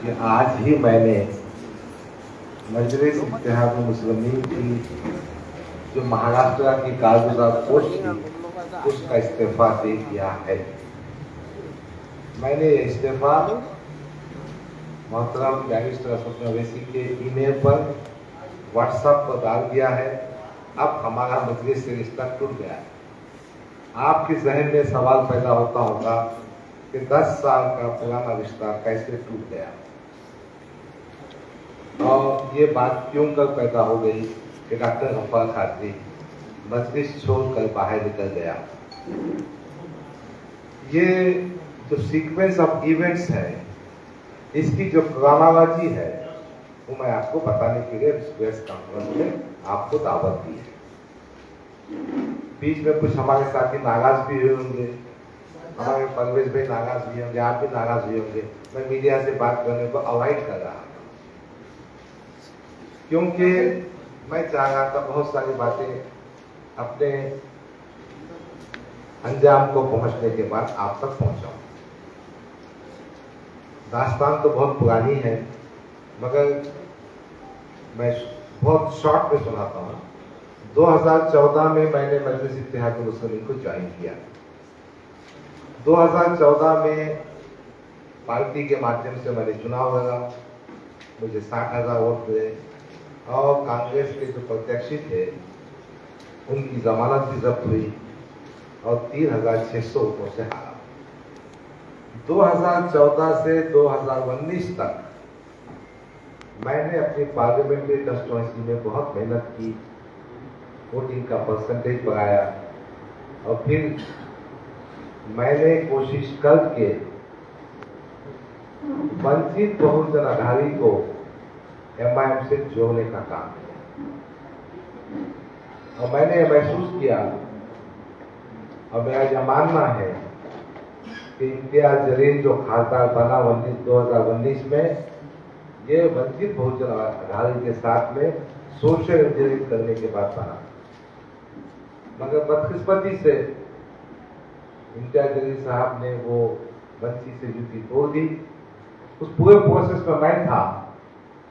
कि आज ही मैंने मजलिस इत्तेहाद मुस्लिमीन की जो महाराष्ट्र की कारगुजार पोस्ट थी उसका इस्तीफा दे दिया है। मैंने इस्तीफा मोहतरम बैरिस्टर असद अवैसी के ईमेल पर व्हाट्सएप पर डाल दिया है। अब हमारा मजलिस से रिश्ता टूट गया है। आपके जहन में सवाल पैदा होता होगा कि 10 साल का पुराना रिश्ता कैसे टूट गया और ये बात क्यों कर पैदा हो गई कि डॉक्टर गफ्फार कादरी मजलिस छोड़कर बाहर निकल गया। ये जो सीक्वेंस ऑफ इवेंट्स है, इसकी जो ड्रामाबाजी है वो मैं आपको बताने के लिए प्रेस कॉन्फ्रेंस में आपको दावत दी है। बीच में कुछ हमारे साथी नाराज भी हुए होंगे, हमारे परवेज भाई नाराज भी होंगे, आप भी नाराज भी होंगे। मैं मीडिया से बात करने को अवॉइड कर रहा था क्योंकि मैं चाह रहा था बहुत सारी बातें अपने अंजाम को पहुंचने के बाद आप तक पहुंचाऊं। दास्तान तो बहुत पुरानी है मगर मैं बहुत शॉर्ट में सुनाता हूं। 2014 में मैंने मजलिस इत्तेहाद मुस्लिमीन को ज्वाइन किया। 2014 में पार्टी के माध्यम से मैंने चुनाव लड़ा, मुझे 60,000 वोट मिले और कांग्रेस के जो प्रत्याशी थे उनकी जमानत भी जब्त हुई और 3,600 वोटों से हारा। 2014 से 2019 तक मैंने अपनी पार्लियामेंट्री कंस्टिट्यूएंसी में बहुत मेहनत की, वोटिंग का परसेंटेज बढ़ाया और फिर मैंने कोशिश करके वंचित बहुजन अघाड़ी को एमआईएम से जोड़ने का काम किया और मैंने महसूस किया और मेरा यह मानना है कि इम्तियाज जलील जो खासदार बना 2019 में, ये वंचित बहुजन अघाड़ी के साथ में सोशल इंजीनियरिंग करने के बाद बना। मगर बदकिस्मती से इम्तियाज जलील साहब ने वो वंचित से युति तोड़ दी। उस पूरे प्रोसेस में मैं था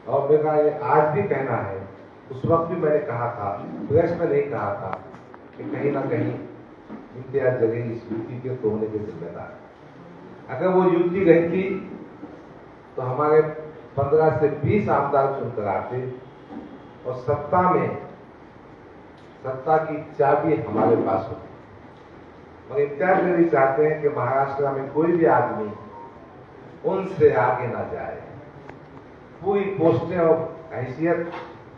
और मेरा ये आज भी कहना है, उस वक्त भी मैंने कहा था, प्रेस में नहीं कहा था कि कहीं ना कहीं इम्तियाज जलील इस युति के तोड़ने के जिम्मेदार है। अगर वो युति रहती तो हमारे 15 से 20 आमदार चुनकर आते और सत्ता की चाबी हमारे पास होती। और इम्तियाज जलील चाहते हैं कि महाराष्ट्र में कोई भी आदमी उनसे आगे ना जाए। पूरी पोस्टें और हैसियत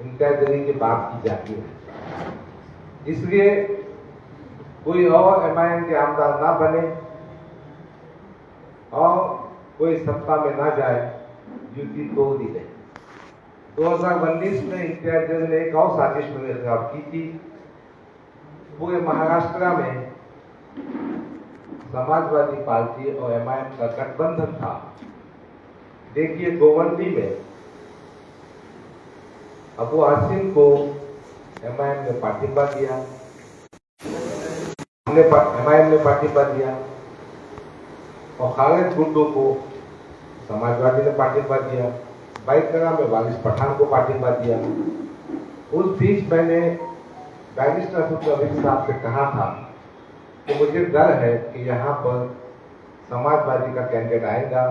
इम्तियाज जलील के बाप की जाती है, इसलिए कोई और एमआईएम के आमदार ना बने और कोई सत्ता में ना जाए, युति तोड़ दी गई। 2019 में इम्तियाज जलील ने एक और साजिश मेरे खिलाफ की थी। पूरे महाराष्ट्र में समाजवादी पार्टी और एमआईएम का गठबंधन था। देखिए, गोवंडी में अबू आसिम को एमआईएम ने पार्टिबा दिया, एमआईएम ने पार्टिबा दिया और खालिद गुड्डू को समाजवादी ने पार्टिबा दिया, बाईकरा में वारिस पठान को पार्टिबा दिया। उस बीच मैंने बैरिस्टर असद अवैसी साहब से कहा था कि मुझे डर है कि यहाँ पर समाजवादी का कैंडिडेट आएगा,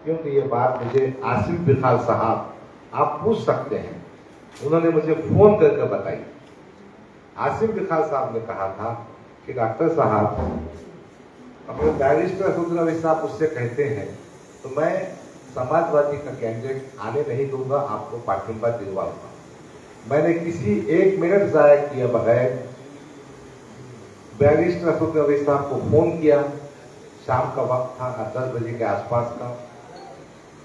क्योंकि ये बात मुझे आसिफ बिखाल साहब आप पूछ सकते हैं, उन्होंने मुझे फोन करके बताई। आसिफ बिखाल साहब ने कहा था कि डॉक्टर साहब, अपने बैरिस्टर असद अवैसी साहब उससे कहते हैं तो मैं समाजवादी का कैंडिडेट आने नहीं दूंगा, आपको पार्टिबा दिलवाऊंगा। मैंने किसी 1 मिनट जाया किए बगैर बैरिस्टर असद अवैसी साहब को फोन किया। शाम का वक्त था, 10 बजे के आसपास का।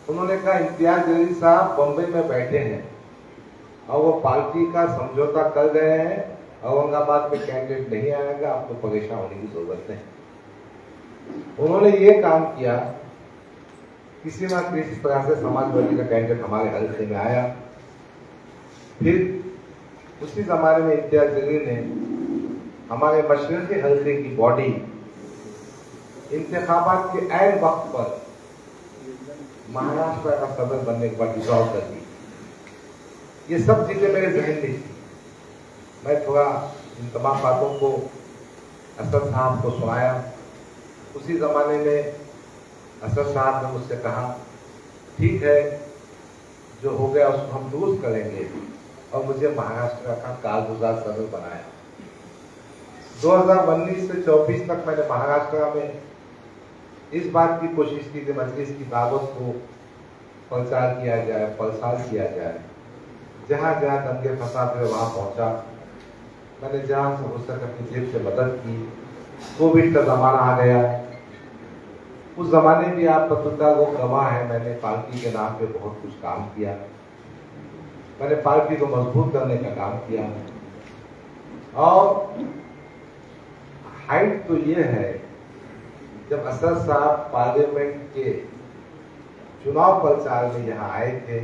उन्होंने कहा, इम्तियाज जलील साहब बम्बई में बैठे हैं और वो पार्टी का समझौता कर गए हैं, औरंगाबाद में कैंडिडेट नहीं आएगा, आपको परेशान होने की जरूरत नहीं। उन्होंने ये काम किया, किसी ना किसी तरह से समाजवादी का कैंडिडेट हमारे हल्के में आया। फिर उसी जमाने में इम्तियाज जलील ने हमारे मशरक़ी हल्के की बॉडी इंतखाबात के ऐन वक्त पर महाराष्ट्र का सदर बनने के बाद डिसॉल्व कर दी। ये सब चीजें मेरे जहन में थी। मैं थोड़ा इन तमाम बातों को असद साहब को सुनाया। उसी जमाने में असद साहब ने मुझसे कहा, ठीक है, जो हो गया उसको हम दुरुस्त करेंगे, और मुझे महाराष्ट्र का कारगुजार सदर बनाया। 2019 से 24 तक मैंने महाराष्ट्र में इस बात की कोशिश की कि मजलिस की दावत को प्रचार किया जाए, प्रसार किया जाए। जहां जहां दंगे फसाद हुए वहां पहुंचा। मैंने जहां से हो सके अपनी जेब से मदद की। कोविड का जमाना आ गया। उस जमाने भी आप पत्रकार वो गवाह है, मैंने पार्टी के नाम पे बहुत कुछ काम किया। मैंने पार्टी को मजबूत करने का काम किया। और हाइट तो ये है, जब असद साहब पार्लियामेंट के चुनाव प्रचार में यहाँ आए थे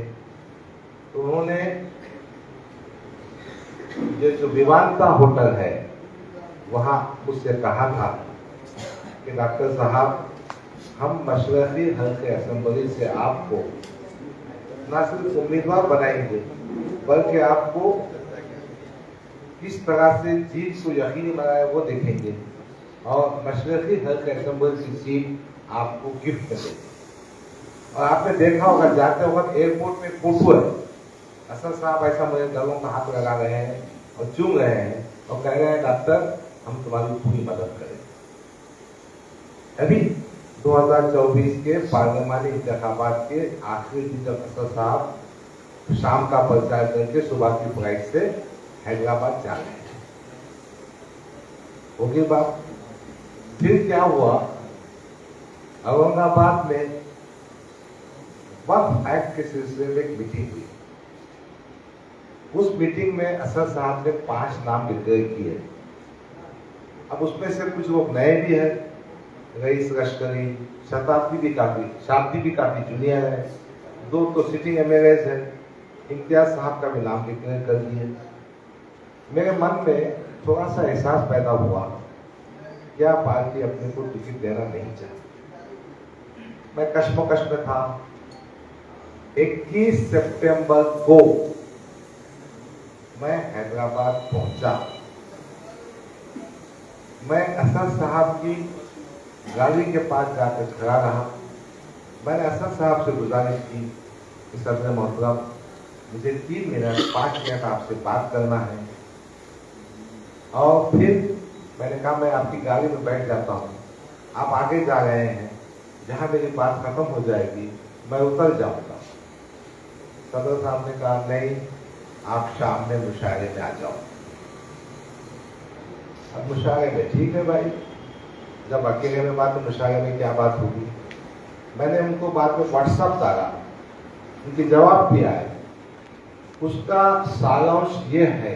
तो उन्होंने ये जो विवांता होटल है वहां मुझसे कहा था कि डॉक्टर साहब, हम मशरक़ी हल्के असेंबली से आपको न सिर्फ उम्मीदवार बनाएंगे बल्कि आपको किस तरह से जीत को यकीनी बनाए वो देखेंगे, और मशरक़ी हल्के असेंबली की सीट आपको गिफ्ट में देंगे। और आपने देखा होगा जाते वक्त एयरपोर्ट में फोटो है, असद साहब ऐसा मेरे गलों में हाथ लगा रहे हैं और चूम रहे हैं और कह रहे हैं, डॉक्टर हम तुम्हारी पूरी मदद करें। अभी 2024 के पार्लियामानी इंतखाबात के आखिरी दिन जब असद साहब शाम का प्रचार करके सुबह की फ्लाइट से हैदराबाद जा रहे हैं, होगी बात। फिर क्या हुआ, औरंगाबाद में वक्फ एक्ट के सिलसिले में एक मीटिंग हुई। उस मीटिंग में असद साहब ने 5 नाम डिक्लेयर किए। अब उसमें से कुछ लोग नए भी हैं, रईस लश्करी, शताब्दी भी काफी जूनियर है, 2 तो सिटिंग एमएलएज है, इम्तियाज साहब का भी नाम डिक्लेयर कर दिए। मेरे मन में थोड़ा सा एहसास पैदा हुआ, क्या पार्टी अपने को टिकट देना नहीं चाहती। मैं कश्मकश में था। 21 सितंबर को मैं हैदराबाद पहुंचा। मैं असद साहब की गाड़ी के पास जाकर खड़ा रहा। मैंने असद साहब से गुजारिश की कि सदर मोहतरम, मुझे 3 मिनट 5 मिनट आपसे बात करना है। और फिर मैंने कहा, मैं आपकी गाड़ी में बैठ जाता हूँ, आप आगे जा रहे हैं, जहां मेरी बात खत्म हो जाएगी मैं उतर जाऊंगा। सदर साहब ने कहा, नहीं, आप शाम में मुशायरे में आ जाओ। अब मुशायरे में ठीक है भाई, जब अकेले में बात तो मुशायरे में क्या बात होगी। मैंने उनको बाद में व्हाट्सएप डाला, उनके जवाब भी आए। उसका सारांश ये है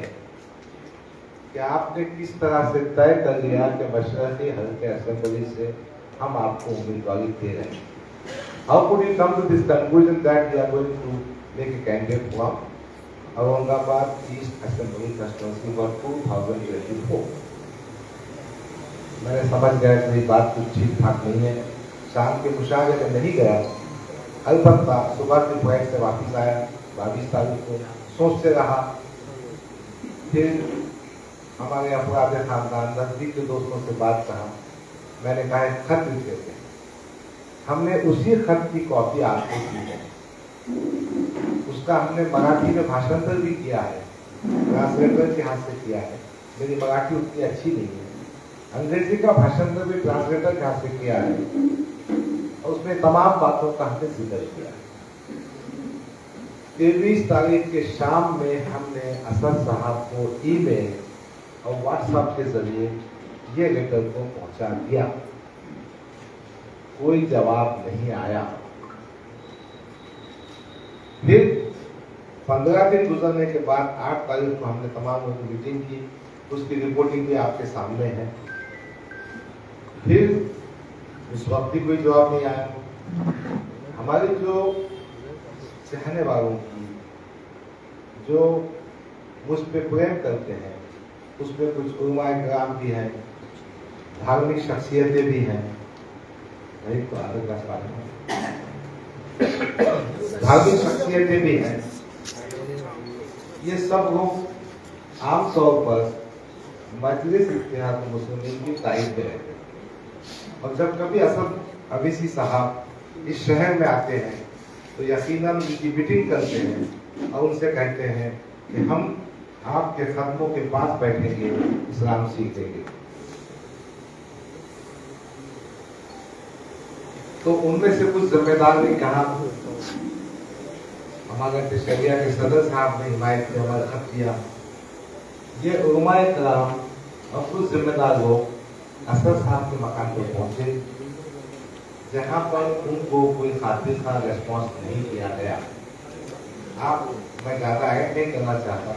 कि आपने किस तरह से तय कर लिया कि मशरक़ी हल्के असेंबली से हम आपको उम्मीदवारी दे रहे हैं। How could you come to this conclusion that we are going to make a candidate from Aurangabad East Assembly constituency for 2024? मैंने समझ गया कि बात कुछ ठीक ठाक नहीं है। शाम के मुशावरे में नहीं गया, अलबत्ता सुबह की फ्लाइट से वापस आया 22 तारीख को, सोचते रहा। फिर हमारे अफराद खानदान नजदीक के दोस्तों से बात कहा। मैंने कहा, एक खत लिख देते हैं। हमने उसी खत की कॉपी आपको दी है, उसका हमने मराठी में भाषांतर भी किया है, ट्रांसलेटर के हाथ से किया है। मेरी मराठी उतनी अच्छी नहीं है। अंग्रेजी का भाषांतर भी ट्रांसलेटर के हाथ से किया है और उसमें तमाम बातों का हमने जिक्र किया है। 23 तारीख के शाम में हमने असद साहब को ईमेल और व्हाट्सएप के जरिए ये लेटर को पहुंचा दिया। कोई जवाब नहीं आया। फिर 15 दिन गुजरने के बाद 8 तारीख को हमने तमाम लोगों की मीटिंग की, उसकी रिपोर्टिंग भी आपके सामने है। फिर उस वक्त भी कोई जवाब नहीं आया। हमारे जो चाहने वालों की, जो मुझ पे प्रेम करते हैं, उसमें कुछ उलमाए किराम भी हैं, धार्मिक शख्सियतें भी हैं। नहीं तो धार्मिक शख्सियतें भी हैं। ये सब लोग आमतौर पर मजलिस इत्तेहाद मुस्लिमीन की तारीफ में रहते हैं, और जब कभी असद अवीसी साहब इस शहर में आते हैं तो यकीनन उनकी मीटिंग करते हैं और उनसे कहते हैं कि हम आपके कदमों के पास बैठेंगे, इस्लाम सीखेंगे। तो उनमें से कुछ जिम्मेदार ने कहा, हमारे शरिया के सदर साहब ने हिमायत में हमारा खत किया। ये उलमाए कराम और कुछ जिम्मेदार लोग असद साहब के मकान पर पहुंचे, जहां पर उनको कोई खातिर का रेस्पॉन्स नहीं किया गया। मैं ज़्यादा ऐड नहीं करना चाहता,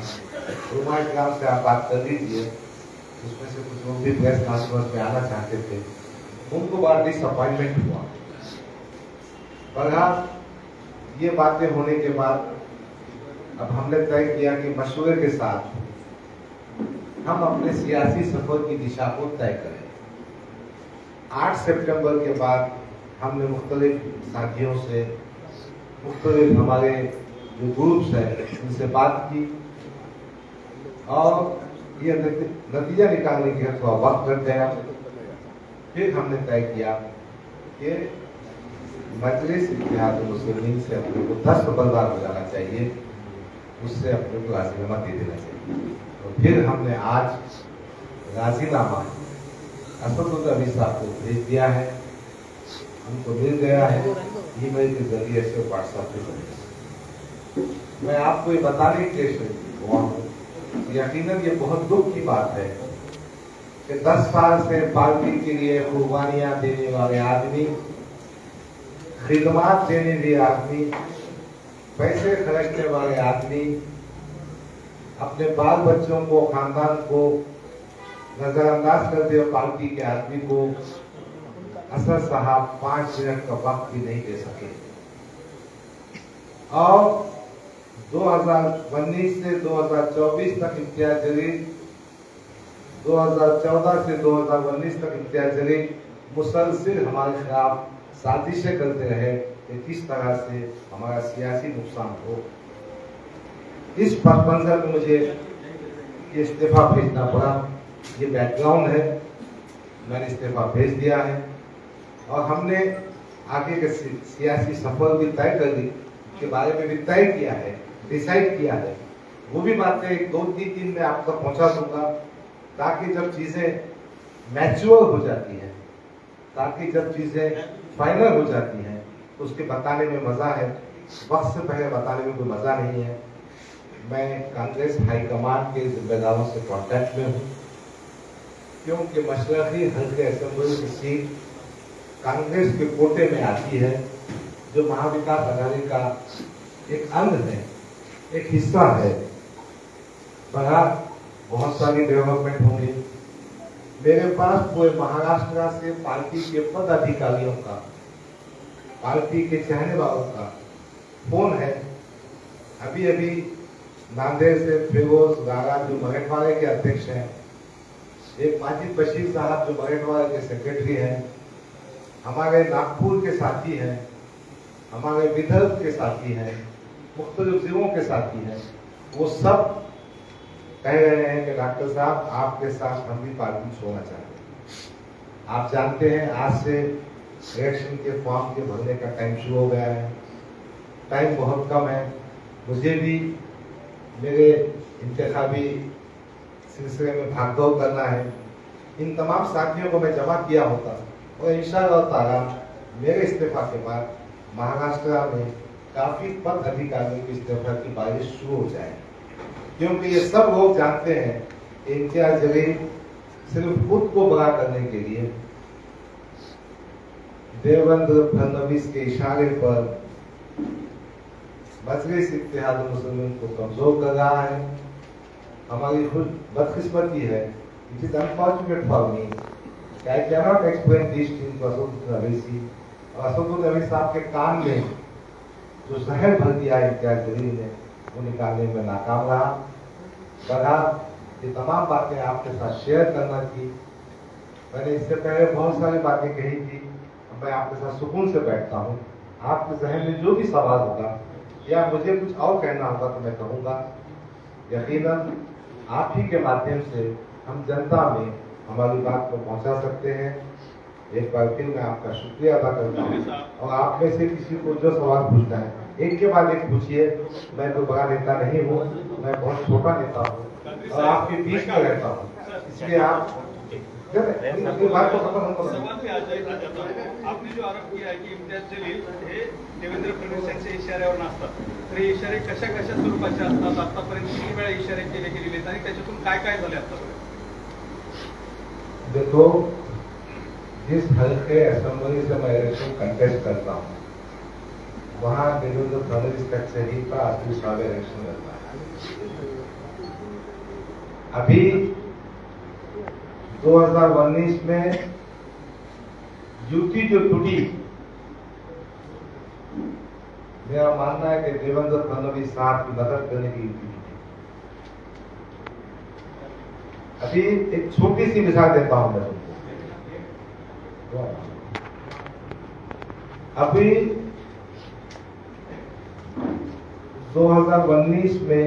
उलमाए कराम से आप बात कर लीजिए। उसमें से कुछ लोग भी प्रेस कॉन्फ्रेंस में आना चाहते थे, उनको बड़ा डिसअपॉइंटमेंट हुआ। बहरहाल ये बातें होने के बाद अब हमने तय किया कि मशवरे के साथ हम अपने सियासी सफर की दिशा को तय करें। 8 सितंबर के बाद हमने मुख्तलिफ साथियों से, मुख्तलिफ हमारे जो ग्रुप्स हैं उनसे बात की, और ये नतीजा निकालने के थोड़ा वक्त लग गया। फिर हमने तय किया कि मजलिस इत्तेहाद मुस्लिमीन से अपने को दस्त बर्बाद हो जाना चाहिए, उससे अपने को राजीनामा दे देना चाहिए। तो फिर हमने आज राजीनामा असद अवी साहब को भेज दिया है, उनको मिल गया है ईमेल के जरिए से, व्हाट्सएप के जरिए। मैं आपको ये बताने के लिए हुआ हूँ, यकीनन ये बहुत दुख की बात है कि 10 साल से पार्टी के लिए कुर्बानियां देने वाले आदमी, खिदमत देने वाले आदमी, पैसे खर्चने वाले आदमी, अपने बाल बच्चों को, खानदान को नजरअंदाज करते हुए पार्टी के आदमी को असद साहब 5 मिनट का वक्त भी नहीं दे सके। और 2019 से 2024 तक इम्तियाज जलील, 2014 से 2019 तक इम्तियाज जलील मुसलसिल हमारे खिलाफ साजिशें करते रहे कि किस तरह से हमारा सियासी नुकसान हो। इस पस मंजर में मुझे ये इस्तीफा भेजना पड़ा। ये बैकग्राउंड है, मैंने इस्तीफा भेज दिया है, और हमने आगे के सियासी सफर भी तय कर ली के बारे में भी तय किया है, डिसाइड किया है। वो भी बातें 2-3 दिन में आप तक पहुंचा दूंगा, ताकि जब चीजें मैच्योर हो जाती हैं, ताकि जब चीजें फाइनल हो जाती हैं तो उसके बताने में मजा है। वक्त से पहले बताने में कोई मजा नहीं है। मैं कांग्रेस हाईकमान के जिम्मेदारों से कांटेक्ट में हूँ, क्योंकि मशरक़ी हल्के असेंबली की सीट कांग्रेस के कोटे में आती है, जो महाविकास अघाड़ी का एक अंग है, एक हिस्सा है। बहरहाल बहुत सारी डेवलपमेंट होंगी। मेरे पास पूरे महाराष्ट्र से पार्टी के पदाधिकारियों का, पार्टी के चाहने वालों का फोन है। अभी अभी नांदेड़ से फिरोज गागा जो मराठवाड़े के अध्यक्ष हैं, एक माजिद बशीर साहब जो मराठवाड़े के सेक्रेटरी हैं, हमारे नागपुर के साथी हैं, हमारे विदर्भ के साथी हैं, मुख्तलिफ जिलों के साथी हैं, वो सब कह रहे हैं कि डॉक्टर साहब आपके साथ हम भी पार्टी छोड़ना चाहते हैं। आप जानते हैं आज से इलेक्शन के फॉर्म के भरने का टाइम शुरू हो गया है। टाइम बहुत कम है। मुझे भी मेरे इंतखाबी सिलसिले में भागदौड़ करना है। इन तमाम साथियों को मैं जमा किया होता, और इंशाअल्लाह ताला मेरे इस्तीफा के बाद महाराष्ट्र में काफी पद अधिकारियों के इस्तीफा की बारिश शुरू हो जाए, क्योंकि ये सब लोग जानते हैं कि इम्तियाज जलील सिर्फ खुद को बड़ा करने के लिए देवेंद्र फडणवीस के इशारे पर मजलिस इत्तेहाद मुस्लिमीन को कमजोर कर रहा है। हमारी खुद बदकिस्मती है, it is unfortunate for me, I can not explain this thing to Asaduddin Owaisi. और असदुद्दीन अवैसी साहब के कान में जो जहर भर दिया है इम्तियाज जलील ने, वो निकालने में नाकाम रहा। बहरहाल ये तमाम बातें आपके साथ शेयर करना थी। मैंने इससे पहले बहुत सारी बातें कही थी, मैं आपके साथ सुकून से बैठता हूँ। आपके जहन में जो भी सवाल होगा या मुझे कुछ और कहना होगा तो मैं कहूँगा। यकीनन आप ही के माध्यम से हम जनता में हमारी बात को पहुंचा सकते हैं। एक बार फिर मैं आपका शुक्रिया अदा करता हूँ और आप में से किसी को जो सवाल पूछना है एक के बाद एक पूछिए। मैं तो बड़ा नेता नहीं हूँ, मैं बहुत छोटा नेता हूँ और आपके बीच में रहता हूँ, इसलिए आप बात को सवाल पे आ जाता हूं। आपने जो आरोप किया है की इम्तियाज जलील हे देवेंद्र फडणवीस यांच्या इशाऱ्यावर नसतात, तर हे इशारे कशा कशा स्वरूपाचे असतात, आतापर्यंत किती वेळा इशारे गेलेले आणि त्याच्यातून काय काय झाले आतापर्यंत? देखो, जिस हल्के असेंबली से मैं इलेक्शन कंटेस्ट करता हूँ वहां देवेंद्र फडणवीस कचहरी का अतुल सावे इलेक्शन लड़ता है। अभी 2019 में युति जो टूटी, मेरा मानना है कि देवेंद्र फडणवीस साहब की मदद करने की युति टूटी। अभी एक छोटी सी मिसाल देता हूं मैं तुमको। अभी 2019 में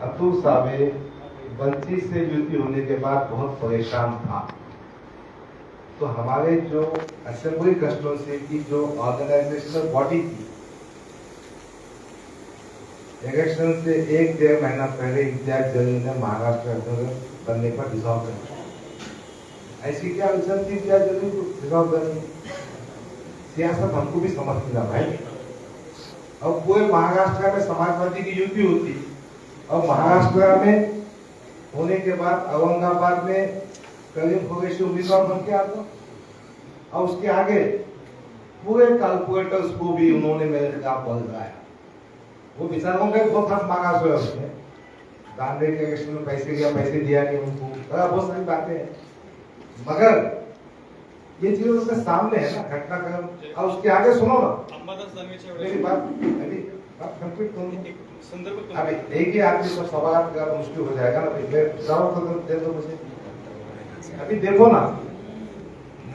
अतुल सावे बंसी से युति होने के बाद बहुत परेशान था, तो हमारे जो असेंबली कॉन्स्टिट्यूएंसी की जो ऑर्गेनाइजेशनल बॉडी थी, इलेक्शन से 1-1.5 महीना पहले इम्तियाज जलील ने महाराष्ट्र अध्यक्ष बनने पर रिजॉल्व कर दिया। ऐसी क्या विजन थी इम्तियाज जलील को रिजॉल्व करनी? सियासत हमको भी समझती ना भाई। अब पूरे महाराष्ट्र में समाजवादी की युति होती और महाराष्ट्र में होने के बाद औरंगाबाद में करीम खुरैशी उम्मीदवार बन के आता और उसके आगे पूरे कैलकुलेटर्स को भी उन्होंने मेरे खिलाफ बोल लगाया। वो बेचारों का बहुत हक मांगा है उसने, दांडे के इलेक्शन में पैसे दिया नहीं उनको, बहुत सारी बातें हैं, मगर ये चीज उसके सामने है ना घटनाक्रम। और उसके आगे सुनो ना मेरी बात, अभी बात कंप्लीट करूंगी। अभी एक ही आदमी को सवाल करना मुश्किल हो जाएगा ना, जवाब दे दो मुझे। अभी देखो ना,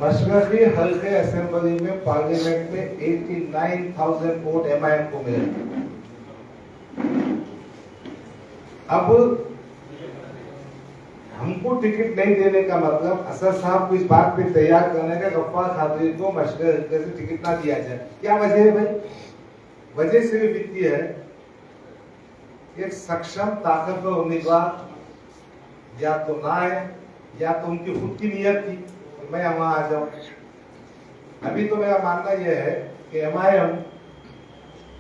मशरकी हल्के असेंबली में पार्लियामेंट में 89,000 वोट एमआईएम को मिले। अब हमको टिकट नहीं देने का मतलब असद साहब को इस बात पे तैयार करने का गफ्फार खातरी को मशरकी हल्के से टिकट ना दिया जाए। क्या वजह है भाई? वजह सिर्फ इतनी है, एक सक्षम ताकतवर उम्मीदवार या तो ना है या तो उनकी खुद की नीयत थी मैं वहां आ जाऊं। अभी तो मेरा मानना यह है कि एमआईएम,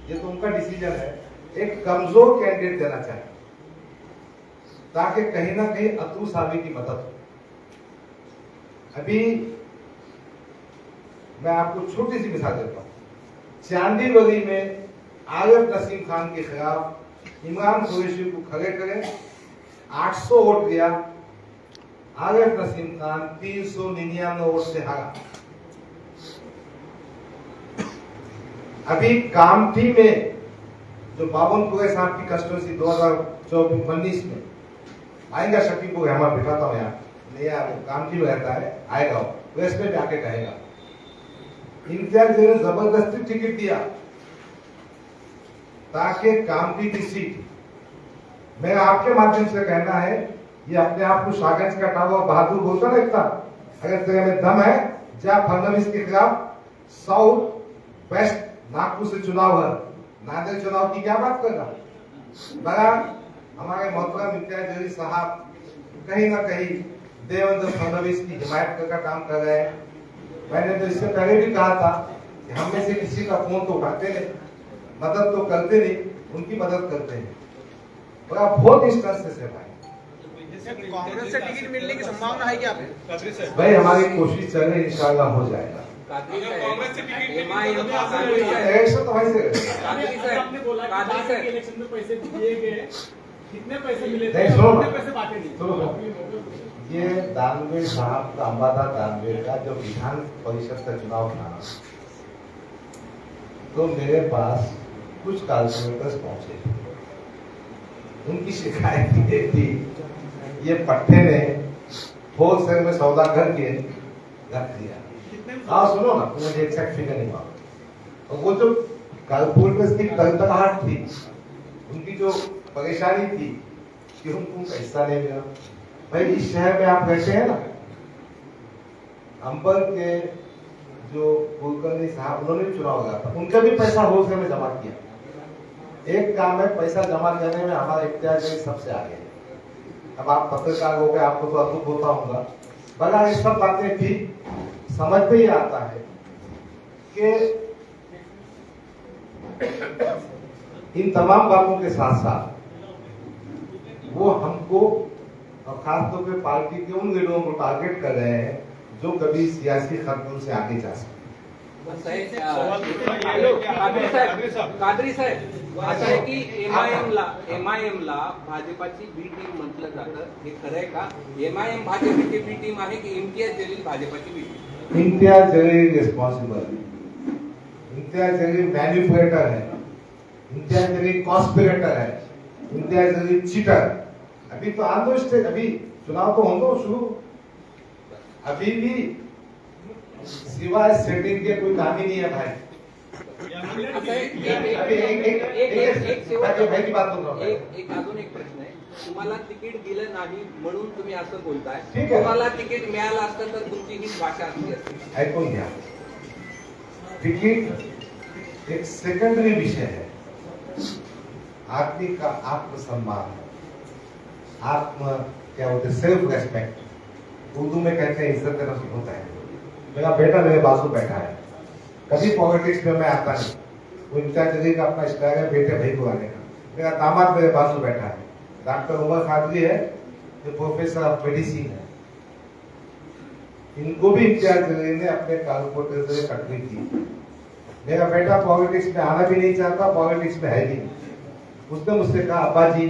ये तो उनका डिसीजन है, एक कमजोर कैंडिडेट देना चाहिए ताकि कहीं ना कहीं अतुल सावे की मदद हो। अभी मैं आपको छोटी सी मिसाल देता हूं। चांदीवली में आरिफ नसीम खान के खिलाफ इमरान कुरैशी को खड़े करें, 800 वोट दिया, आरिफ नसीम खान 399 वोट से हारा। अभी कामठी में जो बावनपुर साहब की कंस्टिट्यूंसी 2024-19 में आएगा, शकील को हमारा बिठाता हूं यहाँ, नहीं वो कामठी में रहता है, आएगा वो वेस्ट में जाके कहेगा। इम्तियाज ने जबरदस्ती टिकट दिया ताकि कामठी की सीट, मेरा आपके माध्यम से कहना है, ये अपने आप को शागंज का टावा बहादुर बोलता ना इतना, अगर तेरे में दम है जा फडणवीस के खिलाफ साउथ वेस्ट नागपुर से चुनाव है, नांदेड़ चुनाव की क्या बात कर रहा? बड़ा हमारे मोहतरम इम्तियाज जलील साहब कहीं ना कहीं देवेंद्र फडणवीस की हिमायत का काम कर रहे हैं। मैंने तो इससे पहले भी कहा था कि हम में से किसी का फोन तो उठाते नहीं, मदद तो करते नहीं, उनकी मदद करते हैं। बड़ा बहुत इंस्टेंसेस है भाई। कांग्रेस से टिकट मिलने की संभावना है क्या भाई? हमारी कोशिश चल रही है, इंशाल्लाह हो जाएगा। कांग्रेस से टिकट इलेक्शन तो वैसे आपने बोला कि इलेक्शन में पैसे दिए गए, कितने पैसे मिले थे, कितने पैसे बांटे नहीं? ये दानवीर साहब का, अंबादा दानवीर का जो विधान परिषद का चुनाव था, तो मेरे पास कुछ कैलकुलेटर्स पहुंचे, उनकी शिकायत ये थी ये पट्टे ने होलसेल में सौदा करके रख दिया। हाँ सुनो ना, मुझे एक्सैक्ट फिगर नहीं मालूम, और वो जो कारपोरेटर्स की कड़कड़ाहट थी, उनकी जो परेशानी थी कि उनको पैसा नहीं मिला। भाई इस शहर में आप रहते हैं ना, अंबर के जो कुलकर्णी साहब उन्होंने चुनाव लड़ा था, उनका भी पैसा होलसेल में जमा किया। एक काम है, पैसा जमा करने में हमारा इख्तियार सबसे आगे है। अब आप पत्रकार हो गए, आपको तो अद्भुत होता होगा, बड़ा ये सब बातें थी, समझ में ही आता है कि इन तमाम बातों के साथ साथ वो हमको और खासतौर पे पार्टी के उन लीडरों को टारगेट कर रहे हैं जो कभी सियासी खतरों से आगे जा सकते। कादरी साहेब, असं आहे की एमआयएमला भाजपाची बी टीम म्हटलं जातं, हे खरं आहे का? एमआयएम भाजपाची बी टीम आहे की इम्तियाज जलील भाजपाची B team? Imtiaz Jaleel responsible, Imtiaz Jaleel मैन्युपुलेटर है, इम्तियाज जलील कॉन्स्पिरेटर है, इम्तियाज जलील चीटर। अभी तो आंदो स्टेज, अभी चुनाव तो होंगे शुरू, अभी भी सिवाय सेटिंग के कोई काम ही नहीं है भाई। एक अजून एक प्रश्न आहे, तुम्हाला तिकीट दिलं नाही म्हणून तुम्ही असं बोलताय, ठीक आहे। तुम्हाला तिकीट मिळालं असतं तर तुमची ही भाषा असली असती? ऐकून घ्या, तिकीट एक सेकंडरी विषय है। आदमी का आत्मसम्मान, आत्म क्या होते, सेल्फ रेस्पेक्ट, उर्दू में कहते हैं इज्जत नफ्स होता है। मेरा बेटा मेरे बाजू बैठा है, कभी पॉलिटिक्स में मैं आता नहीं, वो इम्तियाज जलील का अपना स्टाइल है बेटे भाई को आने का। मेरा दामाद मेरे बाजू बैठा है, डॉक्टर उमर कादरी है, जो प्रोफेसर ऑफ मेडिसिन है। इनको भी इम्तियाज जलील ने अपने कारपोरेटर से टक्कर की। मेरा बेटा पॉलिटिक्स में आना भी नहीं चाहता, पॉलिटिक्स में है भी नहीं। उसने मुझसे कहा, अब्बा जी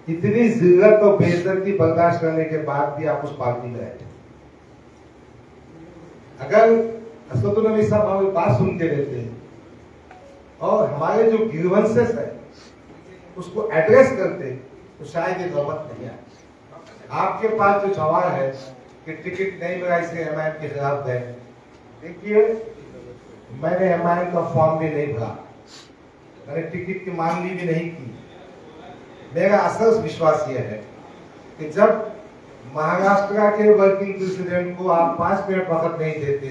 इतनी जिल्लत और बेइज्जती बर्दाश्त करने के बाद भी आप उस पार्टी में रहते, अगर असदुल नबी साहब हमारी बात सुन के लेते और हमारे जो ग्रीवेंसेस है उसको एड्रेस करते तो शायद ये नौबत नहीं आए। आपके पास जो सवाल है कि टिकट नहीं मिला इसे एमआईएम के खिलाफ गए, देखिए मैंने एमआईएम का फॉर्म भी नहीं भरा, मैंने टिकट की मांग भी नहीं की। मेरा असल विश्वास यह है कि जब महाराष्ट्र के वर्किंग प्रेसिडेंट को आप 5 मिनट वक्त नहीं देते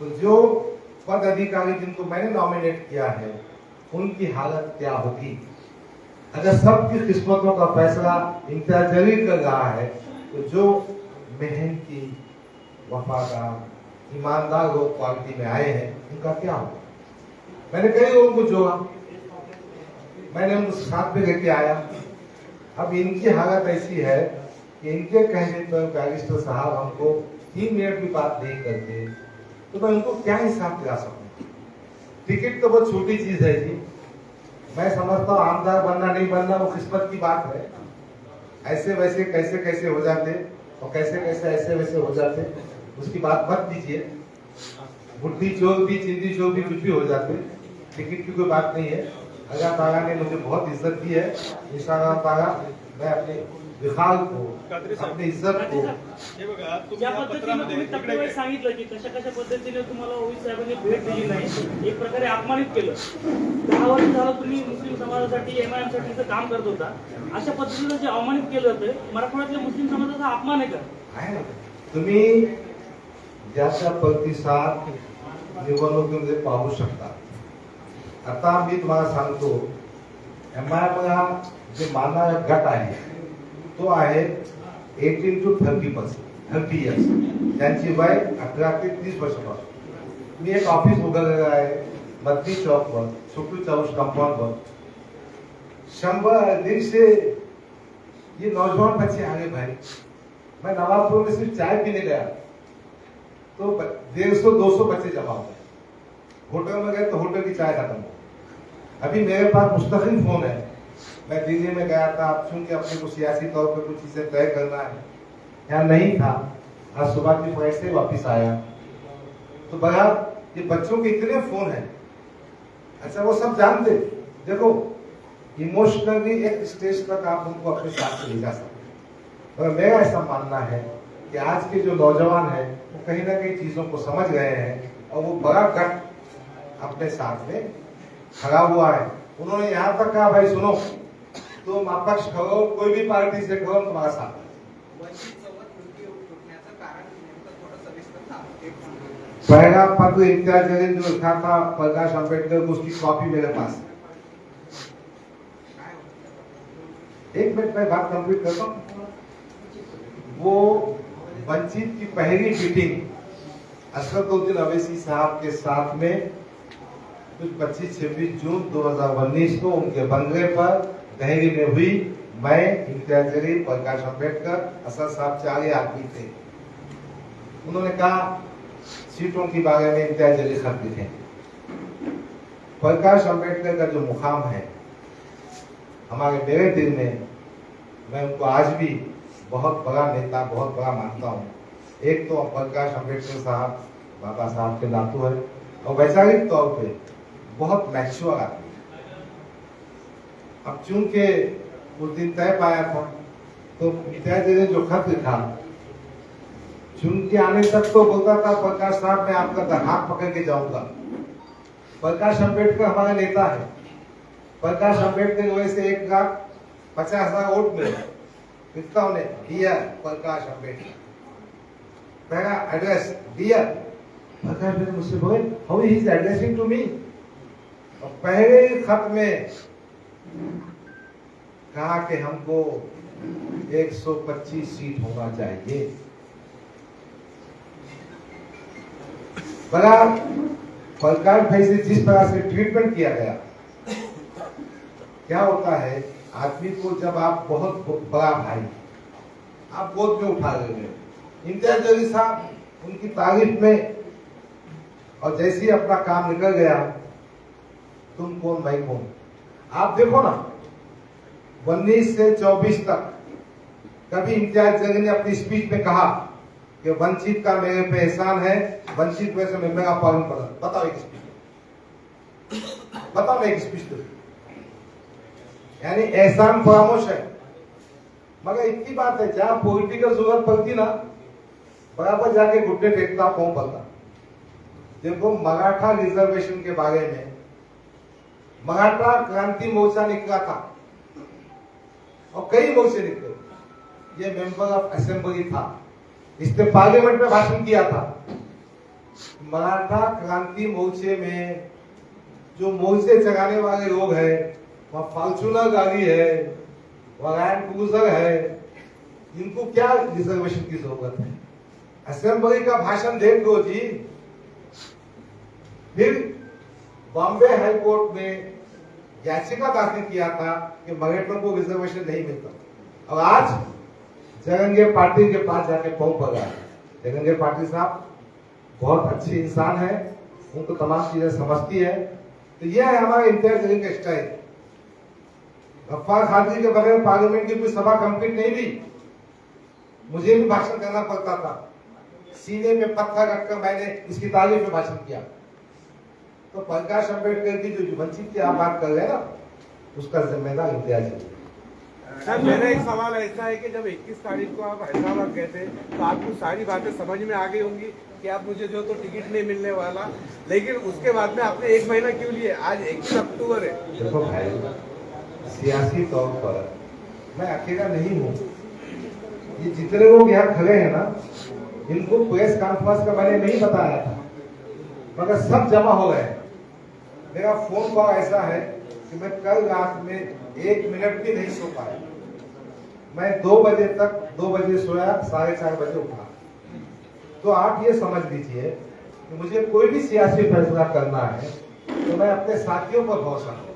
तो जो पद अधिकारी जिनको मैंने नॉमिनेट किया है उनकी हालत क्या होगी। अगर सबकी किस्मतों का फैसला इम्तियाज जलील कर रहा है तो जो मेहनती, वफादार, ईमानदार लोग पार्टी में आए हैं उनका क्या होगा। मैंने कई लोगों को जोड़ा, मैंने उनको साथ में लेके आया। अब इनकी हालत ऐसी है कि इनके कहने पर बैरिस्टर साहब हमको 3 मिनट भी बात नहीं करते तो मैं उनको क्या हिसाब दिला सकूं। टिकट तो बहुत छोटी चीज है जी, मैं समझता हूँ आमदार बनना नहीं बनना वो किस्मत की बात है। ऐसे वैसे कैसे कैसे हो जाते और कैसे कैसे ऐसे वैसे हो जाते उसकी बात मत कीजिए। बुद्धि चोर भी, चिंदी चोर भी, कुछ भी हो जाते, टिकट की कोई बात नहीं है। अल्लाह ताला ने मुझे बहुत इज्जत दी है, इंशाअल्लाह ताला मैं अपने विखाल को, अपनी इज्जत को। ज्या पद्धतीने तुम्ही तक्रार सांगितलं की कशा कशा पद्धतीने तुम्हाला ओवी साहेबांनी भेट दिली नाही, एक प्रकारे अपमानित केलं। 10 वर्ष झालं तुम्ही मुस्लिम समाजासाठी एमआयएम साठीचं काम करत होता, अशा पद्धतीने जे अवमानित केलं जातं मराठवाड्यातल्या मुस्लिम समाजाचा अपमान आहे का? तुम्ही ज्याचा प्रतिसाद निवडणुकीमध्ये पाहू शकता। आता मी तुम्हाला सांगतो, एमआयएमला जे मानणारा गट आहे तो आहे 18 to 30 इयर्स, त्यांची वय 18 ते 30 वर्षापासून। मी एक ऑफिस उघडलेलं आहे मदनी चौकवर, सुकू चौक कंपाउंडवर। 100-150 ये नौजवान बच्चे आगे भाई। मैं नवाबपुर में सिर्फ चाय पीने गया तो 150-200 बच्चे जमा हो गए। होटल में गए तो होटल की चाय खत्म हो। अभी मेरे पास मुस्तकिल फोन है, मैं दिल्ली में गया था, चूंकि अपने को सियासी तौर पर कुछ चीजें तय करना है, यहाँ नहीं था, आज सुबह की फ्लाइट से वापिस आया तो बड़ा ये बच्चों के इतने फोन है। अच्छा वो सब जानते, देखो इमोशनली एक स्टेज तक आप उनको अपने साथ से ले जा सकते, मगर मेरा ऐसा मानना है कि आज के जो नौजवान है वो कहीं ना कहीं चीजों को समझ गए हैं और वो बड़ा गठ अपने साथ में खड़ा हुआ है। उन्होंने यहाँ तक कहा, भाई सुनो, तुम अपक्ष खड़ो, कोई भी पार्टी से खड़ो, तुम्हारा साथ है। पहला पत्र इम्तियाज जलील जो लिखा था प्रकाश अम्बेडकर को, उसकी कॉपी मेरे पास है। एक मिनट में बात कंप्लीट करता हूँ। वो वंचित की पहली मीटिंग असदुद्दीन अवैसी साहब के साथ में कुछ 25-26 जून 2019 को उनके बंगले पर दहली में हुई। मैं, इम्तियाज जलील, प्रकाश अम्बेडकर, असद साहब 4 आदमी थे। उन्होंने कहा सीटों के बारे में इम्तियाज जलील खत लिखे। प्रकाश अम्बेडकर का जो मुकाम है हमारे मेरे दिल में, मैं उनको आज भी बहुत बड़ा नेता, बहुत बड़ा मानता हूँ। एक तो प्रकाश अम्बेडकर साहब बाबा साहब के नातू है और वैचारिक तौर पे बहुत मैच्योर आदमी है। अब चूंकि उस दिन तय पाया था तो इम्तियाज जलील ने जो खत लिखा, चुन के आने तक तो बोलता था प्रकाश साहब मैं आपका हाथ पकड़ के जाऊंगा। प्रकाश अम्बेडकर हमारा नेता है। प्रकाश अम्बेडकर की वजह से 1,50,000 वोट मिले। कितना उन्हें दिया प्रकाश अम्बेडकर। पहला एड्रेस दिया प्रकाश अम्बेडकर, मुझसे बोले how he is addressing to me. और पहले खत में कहा कि हमको 125 सीट होना चाहिए। बड़ा प्रकाश भाई से जिस तरह से ट्रीटमेंट किया गया, क्या होता है आदमी को जब आप बहुत बड़ा भाई आप गोद में उठा रहे हो। इम्तियाज जलील साहब उनकी तारीफ में, और जैसे ही अपना काम निकल गया, तुम कौन भाई कौन। आप देखो ना 19 से 24 तक कभी इम्तियाज जलील ने अपनी स्पीच में कहा कि वंचित का मेरे पे एहसान है, वंचित में से मैं मेरा पालन कर। बताओ एक स्पीच, बताओ ना एक स्पीच दो। यानी एहसान फरामोश है। मगर इतनी बात है, जहां पॉलिटिकल जरूरत पड़ती ना, बराबर जाके घुटने टेकता, पांव पड़ता। देखो मराठा रिजर्वेशन के बारे में मराठा क्रांति मोर्चा निकला था और कई मोर्चे निकले। ये मेंबर ऑफ असेंबली था, इसने पार्लियामेंट में भाषण किया था। मराठा क्रांति मोर्चे में जो मोर्चे चलाने वाले लोग हैं, वहां फॉर्च्यूनर गाड़ी है, वहां लैंड क्रूजर है, इनको क्या रिजर्वेशन की जरूरत है। असेंबली का भाषण देख लो जी। फिर बॉम्बे हाई कोर्ट में याचिका दाखिल किया था कि मराठों को रिजर्वेशन नहीं मिलता। और आज जगंगे पाटिल के पास जाके पांव पड़ रहा है। जगंगे पाटिल साहब बहुत अच्छे इंसान है, उनको तमाम चीजें समझती है। तो यह है हमारे इम्तियाज जलील का स्टाइल। गफ्फार खालसी के बगैर पार्लियामेंट की कोई सभा कंप्लीट नहीं हुई। मुझे भी भाषण करना पड़ता था, सीने में पत्थर रखकर मैंने इसकी तारीफ में भाषण किया। तो प्रकाश अम्बेडकर की जो वंचित की आप बात कर रहे हैं ना, उसका जिम्मेदार इम्तियाज जलील। सर मेरा एक सवाल ऐसा है कि जब 21 तारीख को आप हैदराबाद गए थे तो आपको सारी बातें समझ में आ गई होंगी कि आप मुझे जो तो टिकट नहीं मिलने वाला, लेकिन उसके बाद में आपने 1 महीना क्यों लिए? आज 21 अक्टूबर है। देखो भाई, सियासी तौर पर मैं अकेला नहीं हूँ। ये जितने लोग यहाँ खड़े हैं ना, इनको प्रेस कॉन्फ्रेंस का मैंने नहीं बताया था, मगर सब जमा हो गए। मेरा फोन कॉल ऐसा है कि मैं कल रात में 1 मिनट भी नहीं सो पाया। मैं 2 बजे तक 2 बजे सोया, 4:30 बजे उठा। तो आप ये समझ लीजिए कि मुझे कोई भी सियासी फैसला करना है तो मैं अपने साथियों पर भरोसा करूं।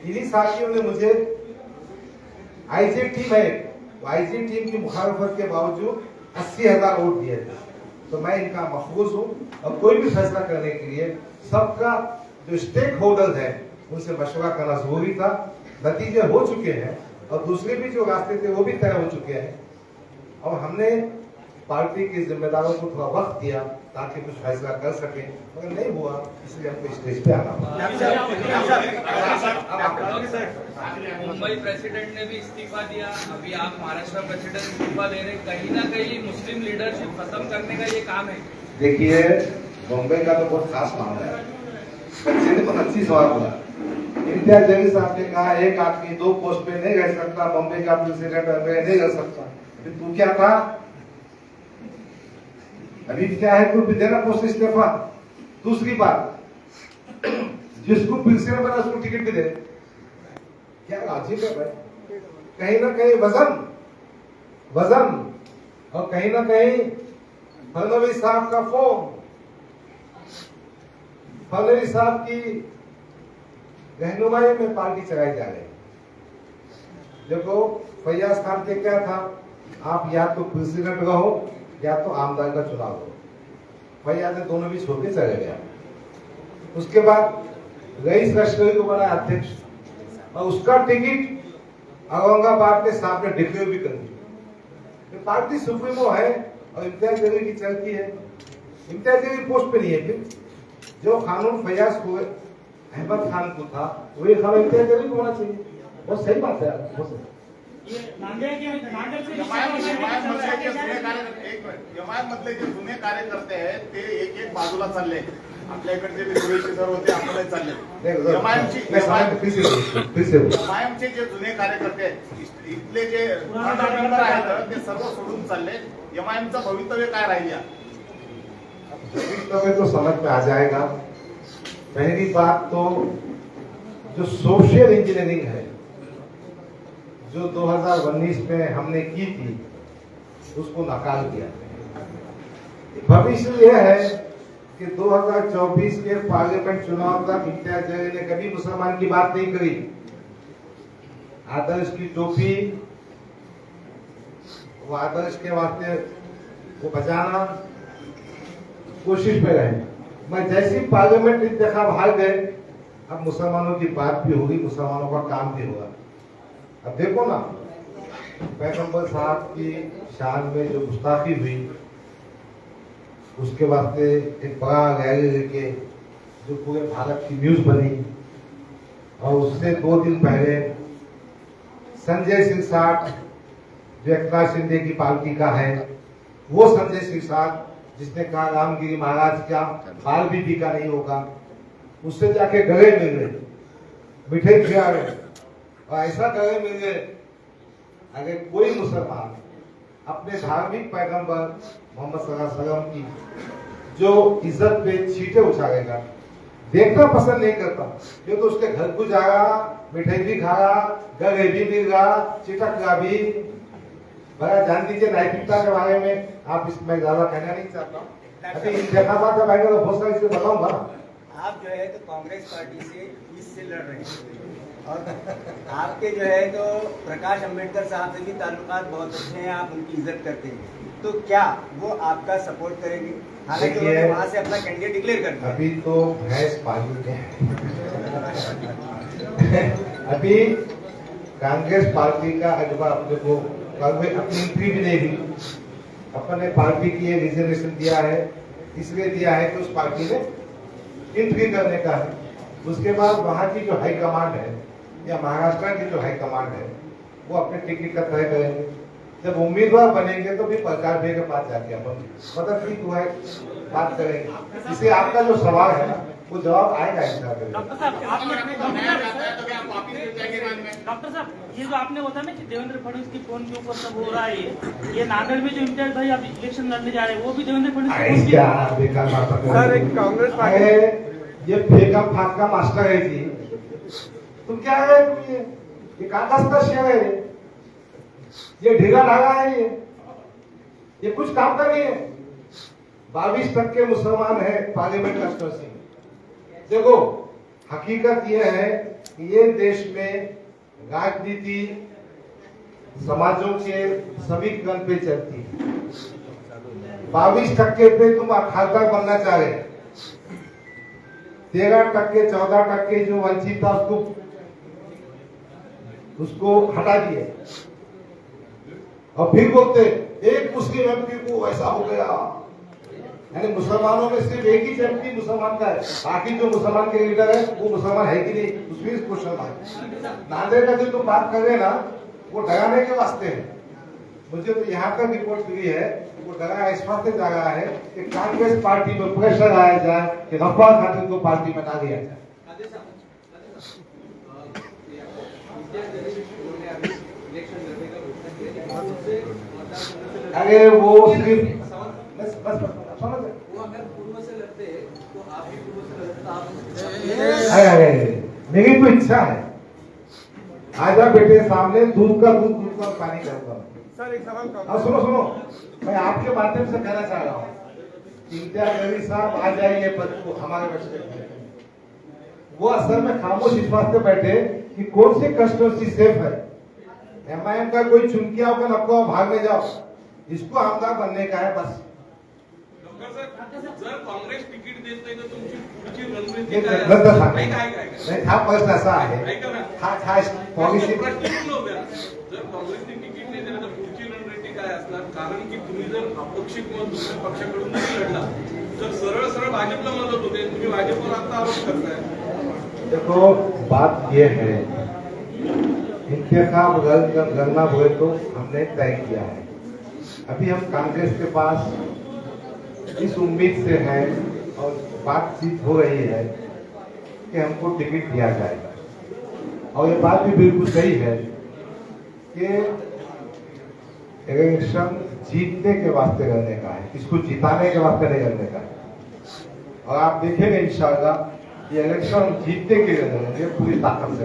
इन्हीं साथियों ने मुझे आईजी टीम है, आईजी टीम की मुखालफत के बावजूद 80,000 वोट दिए थे। तो मैं इनका महफूज हूँ और कोई भी फैसला करने के लिए सबका जो स्टेक होल्डर है उनसे मशवरा करना जरूरी था। नतीजे हो चुके हैं और दूसरे भी जो रास्ते थे वो भी तय हो चुके हैं। और हमने पार्टी के जिम्मेदारों को थोड़ा वक्त दिया ताकि कुछ फैसला कर सके, मगर नहीं हुआ, इसलिए हमको स्टेज पे आना पड़ा। मुंबई प्रेसिडेंट ने भी इस्तीफा दिया, अभी आप महाराष्ट्र प्रेसिडेंट इस्तीफा दे रहे, कहीं ना कहीं मुस्लिम लीडरशिप खत्म करने का ये काम है। देखिए बॉम्बे का तो बहुत खास मामला है। बच्चे ने बहुत अच्छी सवाल बोला। इम्तियाज जलील साहब ने कहा एक आदमी 2 पोस्ट पे नहीं रह सकता, बॉम्बे का प्रेसिडेंट नहीं रह सकता। फिर तू क्या था? अभी क्या है, तू भी देना पोस्ट इस्तीफा। दूसरी बात, जिसको प्रेसिडेंट बना उसको टिकट भी दे। क्या अजीब है भाई। कहीं ना कहीं वजन और कहीं ना कहीं फडणवीस साहब का फोन, फडणवीस साहब की रहनुमाई में पार्टी चलाई जा रही है। देखो फैयाज खान के क्या था, आप या तो प्रेसिडेंट रहो या तो आमदार का चुनाव हो। फैयाज ने दोनों भी छोड़ के चले गया। उसके बाद रईस लश्करी को बना अध्यक्ष और उसका टिकट औरंगाबाद के सामने डिक्लेयर भी कर दी। पार्टी सुप्रीमो है और इम्तियाज जलील की चलती है। इम्तियाज जलील पोस्ट पे नहीं है। फिर जो कानून फैयाज को अहमद खान को था वही कानून इम्तियाज जलील को होना चाहिए। बहुत सही बात है। ये नांदेड से जमात मधले जे जुने कार्यकर्ते आहेत ते एक बाजूला चालले, आपल्या इकडचे विरोधी सर होते आपल्याला चालले। जमायमचे जे जुने कार्यकर्ते आहेत इथले जे आहेत ते सर्व सोडून चालले। एमआयएमचं भवितव्य काय राहील? भवितव्य तो समझ में आ जाएगा। पहली बात तो जो सोशल इंजीनियरिंग है जो 2019 में हमने की थी उसको नकार दिया। भविष्य यह है कि 2024 के पार्लियामेंट चुनाव तक इम्तियाज जलील ने कभी मुसलमान की बात नहीं करी। आदर्श की टोपी वो आदर्श के वास्ते वो बचाना कोशिश में रहे। मैं जैसी पार्लियामेंट इंतखाब हार गए, अब मुसलमानों की बात भी होगी, मुसलमानों का काम भी होगा। अब देखो ना, पैगंबर साहब की शान में जो गुस्ताखी हुई उसके वास्ते एक बड़ा रैली लेके जो पूरे भारत की न्यूज बनी। और उससे 2 दिन पहले संजय सिरसाट जो एकनाथ शिंदे की पार्टी का है, वो संजय सिरसाट जिसने कहा रामगिरी महाराज का बाल भी टीका नहीं होगा, उससे जाके गले मिल गए, मिठाई खिला गए। और ऐसा गले मिल गए, अगर कोई मुसलमान अपने धार्मिक पैगंबर मोहम्मद सल्लल्लाहु अलैहि वसल्लम की जो इज्जत पे छींटे उछालेगा, देखना पसंद नहीं करता। ये तो उसके घर को जाएगा, मिठाई भी खागा, गले भी मिलेगा, चिटकगा भी। बड़ा जान दीजिए नैतिकता के बारे में आप इसमें ज्यादा कहना नहीं चाहता हूँ। अभी इंतखाबात जब आएगा तो बहुत सारी चीजें बताऊंगा। आप जो है तो कांग्रेस पार्टी से 20 से लड़ रहे हैं और आपके जो है तो प्रकाश अंबेडकर साहब से भी ताल्लुकात बहुत अच्छे हैं, आप उनकी इज्जत करते हैं, तो क्या वो आपका सपोर्ट करेंगे? हालांकि उन्होंने वहां से अपना कैंडिडेट डिक्लेयर कर दिया। अभी तो भैंस पाली है। अभी कांग्रेस पार्टी का अजबा अपने को अपनी एंट्री भी नहीं दी। अपने पार्टी की ये रिजर्वेशन दिया है, इसलिए दिया है कि उस पार्टी ने एंट्री करने का है। उसके बाद वहां की जो हाई कमांड है या महाराष्ट्र की जो हाई कमांड है वो अपने टिकट का तय करेंगे। जब उम्मीदवार बनेंगे तो भी प्रकाश भाई के पास जाके अपन मतलब ठीक हुआ है बात करेंगे। इसलिए आपका जो सवाल है ना वो जवाब आएगा इंशाल्लाह। डॉक्टर साहब ये जो आपने बताया ना कि देवेंद्र फडणवीस की फोन के ऊपर सब हो रहा है, ये नांदेड़ में जो इम्तियाज भाई अब इलेक्शन लड़ने जा रहे हैं वो भी देवेंद्र फडणवीस सर एक कांग्रेस पार्टी ये फेंका फाका मास्टर है जी। तुम क्या है, ये कागज का शेयर है, ये ढीला ढाला है, ये कुछ काम का नहीं है। 22% मुसलमान है पार्लियामेंट कॉन्स्टिट्यूंसी। देखो हकीकत यह है कि ये देश में राजनीति समाजों के समीकरण पे चलती है। 22% पे तुम अखाड़ा बनना चाह रहे, 13%, 14% जो वंचित था उसको हटा दिए और फिर बोलते एक मुस्लिम एमपी को ऐसा हो गया। यानी मुसलमानों में सिर्फ एक ही एमपी मुसलमान का है, बाकी जो मुसलमान के लीडर है वो मुसलमान है कि नहीं, उसमें क्वेश्चन मार्क। नांदेड़ का जो तुम बात कर रहे हैं ना वो डराने के वास्ते है। मुझे तो यहाँ तक रिपोर्ट मिली है, वो जगह स्पष्ट जगह है कि कांग्रेस पार्टी में प्रेशर आया जाए कि गफ्फार खातून को पार्टी में ना लिया जाए। अरे वो सिर्फ बस समझ वो अगर पूर्व से लड़ते तो आप भी पूर्व से लड़ते तो आप अरे मेरी तो इच्छा है, आजा बेटे सामने दूध का पानी करूंगा। सर एक सवाल सुनो, मैं आपके माध्यम से कहना चाह रहा हूँ, इम्तियाज अली साहब आ जाइए पद को हमारे बच्चे, वो असल में खामोश इस बात से बैठे कि कौन सी कंस्टिट्यूंसी सेफ है। एमआईएम का कोई चुनकिया होकर आपको भाग में जाओ, इसको आमदार बनने का है बस। जर काँग्रेस तिकीट देत नाही तर तुमची पुढची नहीं, रणनीती नहीं, हा प्रश्न असा आहे, हा पॉलिसी प्रश्न पूर्ण होत्या। जर काँग्रेसने तिकीट नाही दिलं तर पुढची रणनीती काय असणार? कारण की तुम्ही जर अपक्ष किंवा दुसऱ्या पक्षाकडून नाही लढला तर सरळ सरळ भाजपला मदत होते, तुम्ही भाजपवर आता आरोप करताय। देखो बात ये है, इंतखाब गणना हुए तो हमने तय किया है। अभी हम कांग्रेस के पास इस उम्मीद से है और बातचीत हो रही है कि हमको टिकट दिया जाएगा, और ये बात भी बिल्कुल सही है कि इलेक्शन जीतने के वास्ते करने का है, इसको जिताने के वास्ते नहीं करने का है। और आप देखेंगे इंशाल्लाह ये इलेक्शन जीतने के लिए पूरी ताकत से।